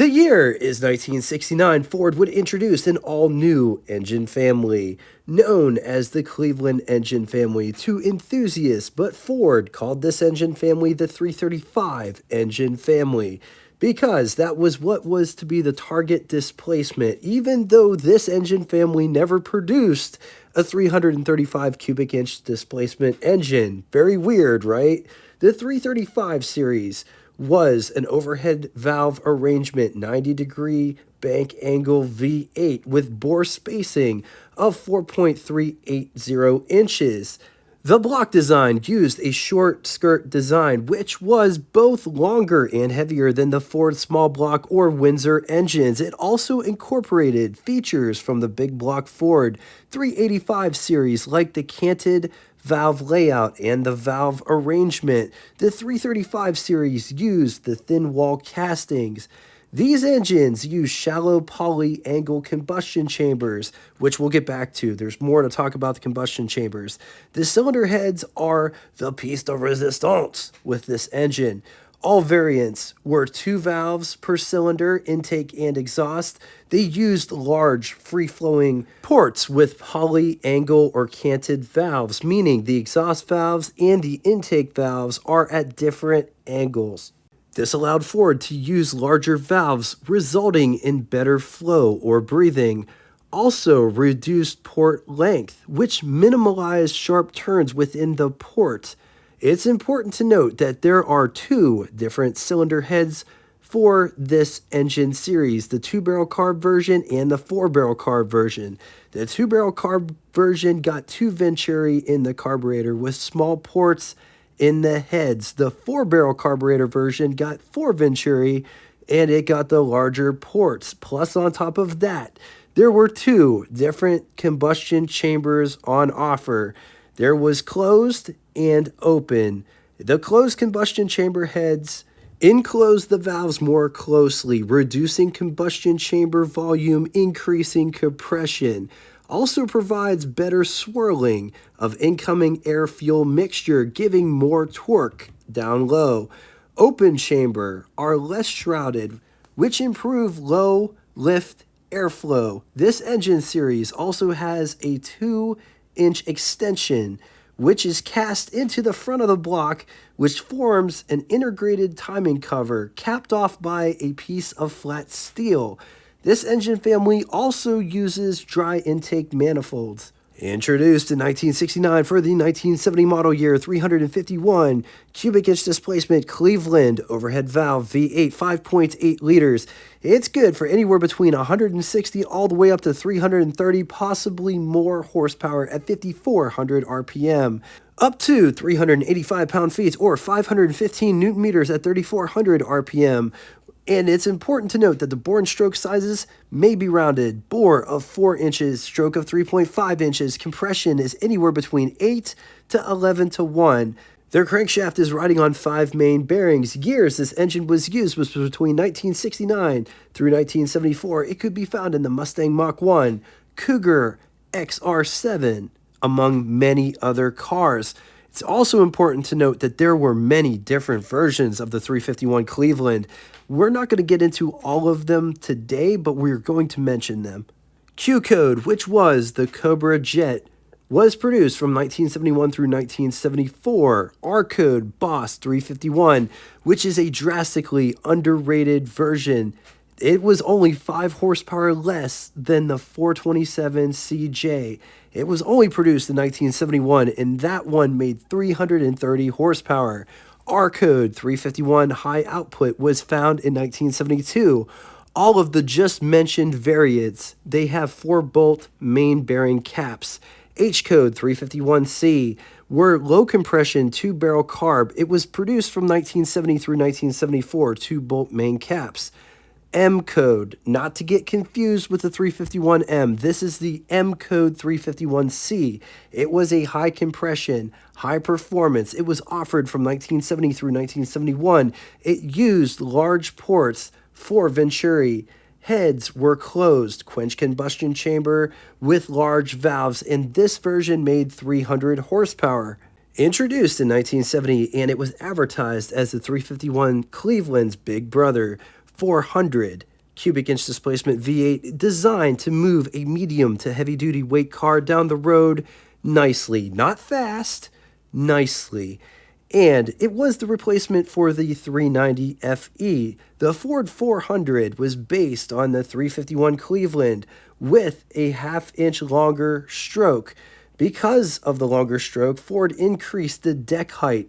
The year is 1969. Ford would introduce an all-new engine family, known as the Cleveland engine family to enthusiasts, but Ford called this engine family the 335 engine family because that was what was to be the target displacement, even though this engine family never produced a 335 cubic inch displacement engine. Very weird, right? The 335 series was an overhead valve arrangement 90-degree bank angle V8 with bore spacing of 4.380 inches. The block design used a short skirt design, which was both longer and heavier than the Ford small block or Windsor engines. It also incorporated features from the big block Ford 385 series, like the canted valve layout and the valve arrangement. The 335 series used the thin wall castings. These engines use shallow poly-angle combustion chambers, which we'll get back to. There's more to talk about the combustion chambers. The cylinder heads are the piece de resistance with this engine. All variants were 2 valves per cylinder, intake and exhaust. They used large, free-flowing ports with poly-angle or canted valves, meaning the exhaust valves and the intake valves are at different angles. This allowed Ford to use larger valves, resulting in better flow or breathing. Also reduced port length, which minimalized sharp turns within the port. It's important to note that there are 2 different cylinder heads for this engine series, the 2-barrel carb version and the 4-barrel carb version. The 2-barrel carb version got 2 venturi in the carburetor with small ports in the heads. The 4-barrel carburetor version got 4 venturi and it got the larger ports. Plus, on top of that, there were 2 different combustion chambers on offer. There was closed and open. The closed combustion chamber heads enclose the valves more closely, reducing combustion chamber volume, increasing compression. Also provides better swirling of incoming air-fuel mixture, giving more torque down low. Open chamber are less shrouded, which improve low lift airflow. This engine series also has a 2-inch extension, which is cast into the front of the block, which forms an integrated timing cover capped off by a piece of flat steel. This engine family also uses dry intake manifolds. Introduced in 1969 for the 1970 model year, 351 cubic inch displacement Cleveland overhead valve V8, 5.8 liters. It's good for anywhere between 160 all the way up to 330, possibly more horsepower at 5,400 RPM. Up to 385 pound-feet or 515 newton meters at 3,400 RPM. And it's important to note that the bore and stroke sizes may be rounded. Bore of 4 inches, stroke of 3.5 inches. Compression is anywhere between 8 to 11 to 1. Their crankshaft is riding on 5 main bearings. Years this engine was used was between 1969 through 1974. It could be found in the Mustang Mach-1, Cougar XR7, among many other cars. It's also important to note that there were many different versions of the 351 Cleveland. We're not going to get into all of them today, but we're going to mention them. Q-Code, which was the Cobra Jet, was produced from 1971 through 1974. R-Code Boss 351, which is a drastically underrated version. It was only 5 horsepower less than the 427 CJ. It was only produced in 1971, and that one made 330 horsepower. R-Code 351 high output was found in 1972. All of the just mentioned variants, they have 4-bolt main bearing caps. H-Code 351C were low compression 2-barrel carb. It was produced from 1970 through 1974, 2-bolt main caps. M-Code, not to get confused with the 351M. This is the M-Code 351C. It was a high compression, high performance. It was offered from 1970 through 1971. It used large ports for venturi. Heads were closed, quench combustion chamber with large valves, and this version made 300 horsepower. Introduced in 1970, and it was advertised as the 351 Cleveland's big brother, 400 cubic inch displacement V8 designed to move a medium to heavy duty weight car down the road nicely. Not fast, nicely. And it was the replacement for the 390 FE. The Ford 400 was based on the 351 Cleveland with a half-inch longer stroke. Because of the longer stroke, Ford increased the deck height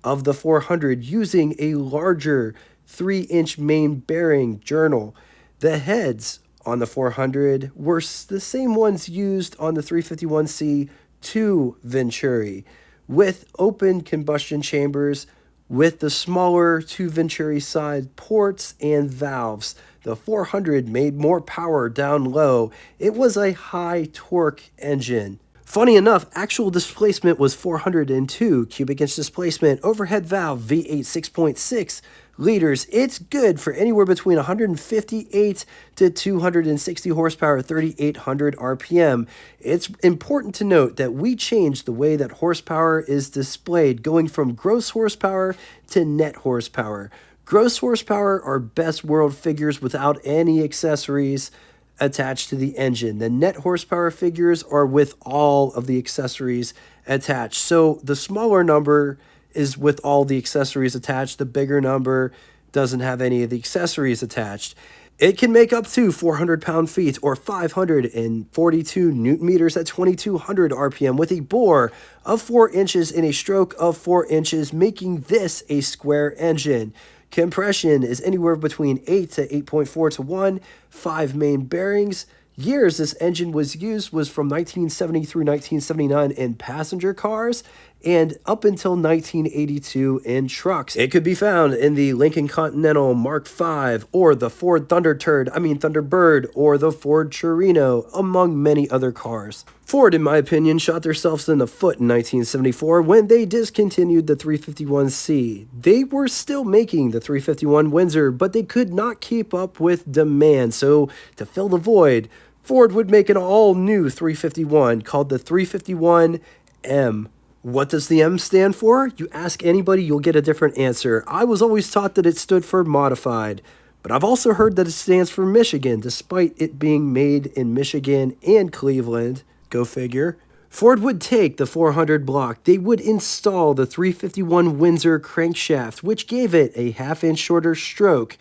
of the 400 using a larger 3-inch main bearing journal. The heads on the 400 were the same ones used on the 351C 2 Venturi, with open combustion chambers with the smaller 2 Venturi side ports and valves. The 400 made more power down low. It was a high torque engine. Funny enough, actual displacement was 402 cubic inch displacement, overhead valve V8 6.6 liters. It's good for anywhere between 158 to 260 horsepower, 3,800 RPM. It's important to note that we changed the way that horsepower is displayed, going from gross horsepower to net horsepower. Gross horsepower are best world figures without any accessories attached to the engine. The net horsepower figures are with all of the accessories attached. So the smaller number is with all the accessories attached. The bigger number doesn't have any of the accessories attached. It can make up to 400 pound-feet or 542 newton meters at 2200 RPM with a bore of 4 inches and a stroke of 4 inches, making this a square engine. Compression is anywhere between 8 to 8.4 to 1, 5 main bearings. Years this engine was used was from 1970 through 1979 in passenger cars and up until 1982 in trucks. It could be found in the Lincoln Continental Mark V or the Ford Thunderbird or the Ford Torino, among many other cars. Ford, in my opinion, shot themselves in the foot in 1974 when they discontinued the 351C. They were still making the 351 Windsor, but they could not keep up with demand, so to fill the void, Ford would make an all-new 351 called the 351M. What does the M stand for? You ask anybody, you'll get a different answer. I was always taught that it stood for modified, but I've also heard that it stands for Michigan, despite it being made in Michigan and Cleveland. Go figure. Ford would take the 400 block. They would install the 351 Windsor crankshaft, which gave it a half-inch shorter stroke.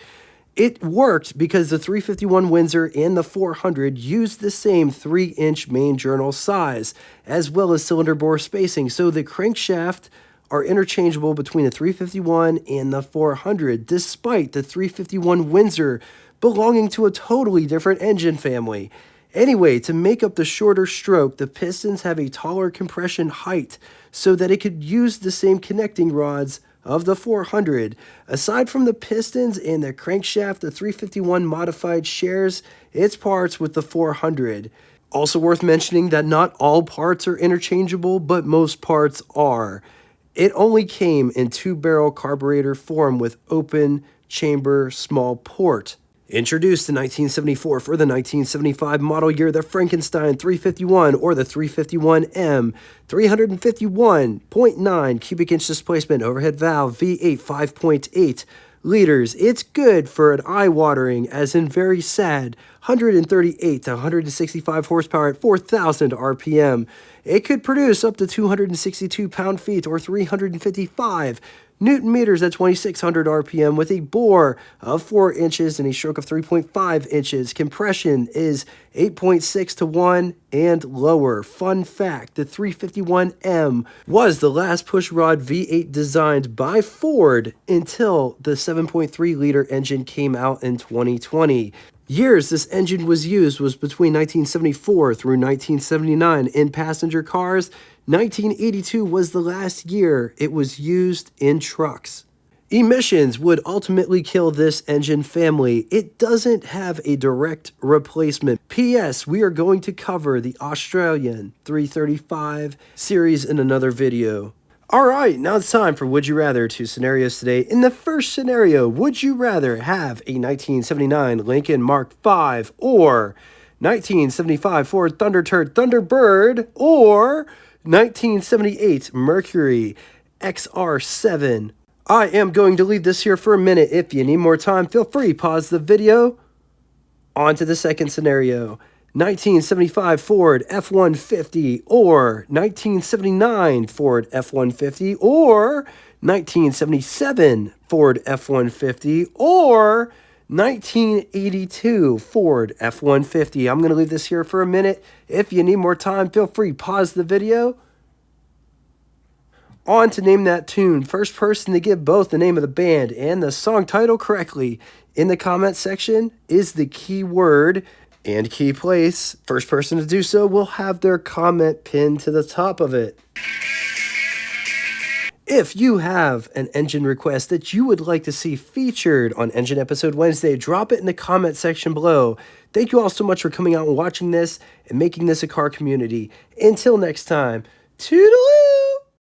It worked because the 351 Windsor and the 400 used the same 3-inch main journal size, as well as cylinder bore spacing, so the crankshaft are interchangeable between the 351 and the 400, despite the 351 Windsor belonging to a totally different engine family. Anyway, to make up the shorter stroke, the pistons have a taller compression height so that it could use the same connecting rods of the 400. Aside from the pistons and the crankshaft, the 351 modified shares its parts with the 400. Also worth mentioning that not all parts are interchangeable, but most parts are. It only came in 2-barrel carburetor form with open chamber small port. Introduced in 1974 for the 1975 model year, the Frankenstein 351 or the 351M, 351.9 cubic inch displacement, overhead valve, V8 5.8 liters. It's good for an eye-watering, as in very sad, 138 to 165 horsepower at 4,000 RPM. It could produce up to 262 pound-feet or 355 Newton meters at 2,600 RPM with a bore of 4 inches and a stroke of 3.5 inches. Compression is 8.6 to 1 and lower. Fun fact, the 351M was the last pushrod V8 designed by Ford until the 7.3-liter engine came out in 2020. Years this engine was used was between 1974 through 1979 in passenger cars. 1982 was the last year it was used in trucks. Emissions would ultimately kill this engine family. It doesn't have a direct replacement. P.S. We are going to cover the Australian 335 series in another video. Alright, now it's time for Would You Rather 2 scenarios today. In the first scenario, would you rather have a 1979 Lincoln Mark V or 1975 Ford Thunderbird or 1978 Mercury XR7? I am going to leave this here for a minute. If you need more time, feel free, pause the video On to the second scenario. 1975 Ford F-150 or 1979 Ford F-150 or 1977 Ford F-150 or 1982 Ford F-150. I'm going to leave this here for a minute. If you need more time, feel free, pause the video. On to name that tune. First person to give both the name of the band and the song title correctly in the comment section is the key word and key place. First person to do so will have their comment pinned to the top of it. If you have an engine request that you would like to see featured on Engine Episode Wednesday, drop it in the comment section below. Thank you all so much for coming out and watching this and making this a car community. Until next time, toodaloo!